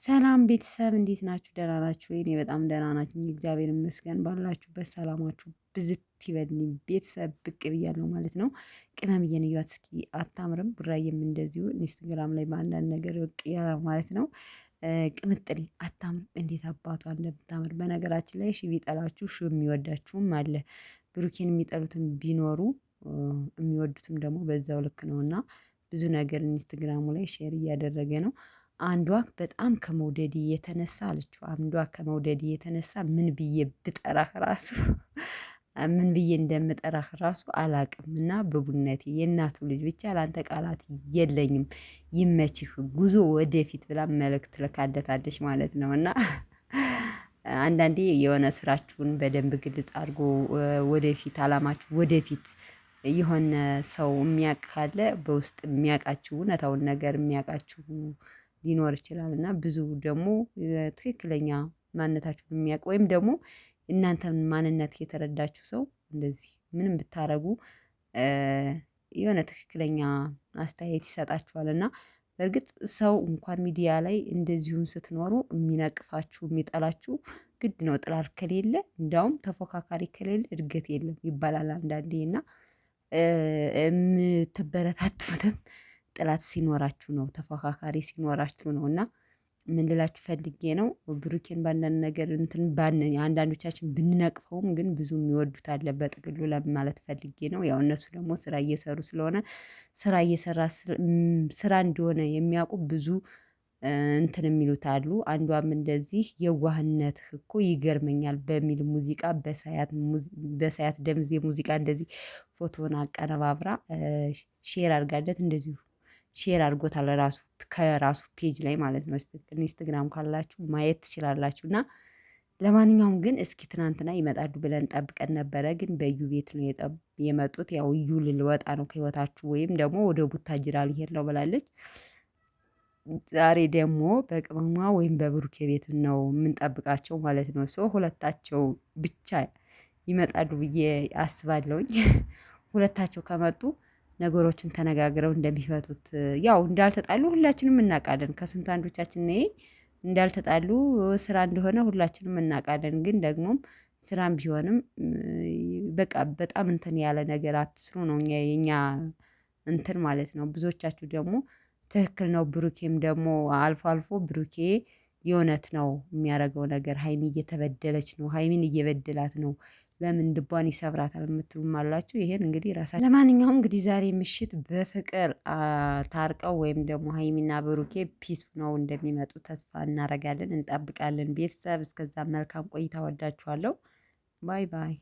ሰላም ቤተሰብ እንዴት ናችሁ? ደህና ናችሁ ወይ? እኔ በጣም ደህና ናችሁ። እግዚአብሔር ይመስገን። ባላችሁበት ሰላማችሁ ብዝት ይበልኝ። ቤተሰብ ብቅ ብያለሁ ማለት ነው። ቅመምዬን እዩዋት እስኪ አታምርም? ቡራዬም እንደዚሁ ኢንስታግራም ላይ በአንዳንድ ነገር ብቅ ያለ ማለት ነው። ቅምጥሌ አታምርም? እንዴት አባቷ እንደምታምር በነገራችን ላይ ሺ ቢጠላችሁ ሺ የሚወዳችሁም አለ። ብሩኬን የሚጠሉትም ቢኖሩ የሚወዱትም ደግሞ በዛው ልክ ነውና ብዙ ነገር ኢንስታግራሙ ላይ ሼር እያደረገ ነው። አንዷ በጣም ከመውደድ የተነሳ አለችው አንዷ ከመውደድ የተነሳ ምን ብዬ ብጠራህ ራሱ ምን ብዬ እንደምጠራህ ራሱ አላውቅም። እና በቡነቴ የእናቱ ልጅ ብቻ ላንተ ቃላት የለኝም። ይመችህ ጉዞ ወደፊት ብላ መልእክት ልካለታለች ማለት ነው። እና አንዳንዴ የሆነ ስራችሁን በደንብ ግልጽ አድርጎ ወደፊት አላማችሁ ወደፊት የሆነ ሰው የሚያውቅ ካለ በውስጥ የሚያውቃችሁ እውነታውን ነገር የሚያውቃችሁ ሊኖር ይችላል። እና ብዙ ደግሞ ትክክለኛ ማንነታችሁን የሚያውቅ ወይም ደግሞ እናንተን ማንነት የተረዳችሁ ሰው እንደዚህ ምንም ብታደርጉ የሆነ ትክክለኛ አስተያየት ይሰጣችኋል። እና በርግጥ ሰው እንኳን ሚዲያ ላይ እንደዚሁም ስትኖሩ የሚነቅፋችሁ የሚጠላችሁ ግድ ነው። ጥላት ከሌለ እንደውም ተፎካካሪ ከሌለ እድገት የለም ይባላል። አንዳንዴ እና የምትበረታቱትም ጥላት ሲኖራችሁ ነው ተፎካካሪ ሲኖራችሁ ነው። እና ምን ልላችሁ ፈልጌ ነው ብሩኬን በአንዳንድ ነገር እንትን አንዳንዶቻችን ብንነቅፈውም ግን ብዙ የሚወዱት አለ በጥቅሉ ለማለት ፈልጌ ነው። ያው እነሱ ደግሞ ስራ እየሰሩ ስለሆነ ስራ እየሰራ ስራ እንደሆነ የሚያውቁ ብዙ እንትን የሚሉት አሉ። አንዷም እንደዚህ የዋህነትህ እኮ ይገርመኛል በሚል ሙዚቃ በሳያት ደምዜ ሙዚቃ እንደዚህ ፎቶውን አቀነባብራ ሼር አድርጋለት እንደዚሁ ሼር አድርጎታል ራሱ ከራሱ ፔጅ ላይ ማለት ነው። ኢንስታግራም ካላችሁ ማየት ትችላላችሁ። እና ለማንኛውም ግን እስኪ ትናንትና ይመጣሉ ብለን ጠብቀን ነበረ ግን በዩ ቤት ነው የመጡት። ያው እዩ ልወጣ ነው ከህይወታችሁ ወይም ደግሞ ወደ ቡታጅራ ልሄድ ነው ብላለች። ዛሬ ደግሞ በቅመሟ ወይም በብሩኬ ቤት ነው የምንጠብቃቸው ማለት ነው። ሶ ሁለታቸው ብቻ ይመጣሉ ብዬ አስባለሁኝ። ሁለታቸው ከመጡ ነገሮችን ተነጋግረው እንደሚፈቱት ያው እንዳልተጣሉ ሁላችንም እናውቃለን። ከስንት አንዶቻችን ነው እንዳልተጣሉ ስራ እንደሆነ ሁላችንም እናውቃለን። ግን ደግሞም ስራም ቢሆንም በቃ በጣም እንትን ያለ ነገር አትስሩ ነው የኛ እንትን ማለት ነው። ብዙዎቻችሁ ደግሞ ትክክል ነው። ብሩኬም ደግሞ አልፎ አልፎ ብሩኬ የእውነት ነው የሚያደርገው ነገር ሀይሚ እየተበደለች ነው ሀይሚን እየበደላት ነው። ለምን ልቧን ይሰብራታል የምትሉም አላችሁ። ይሄን እንግዲህ ራሳችሁ ለማንኛውም እንግዲህ ዛሬ ምሽት በፍቅር ታርቀው ወይም ደግሞ ሀይሚና ብሩኬ ፒስ ነው እንደሚመጡ ተስፋ እናደርጋለን እንጠብቃለን። ቤተሰብ እስከዛ መልካም ቆይታ ወዳችኋለሁ። ባይ ባይ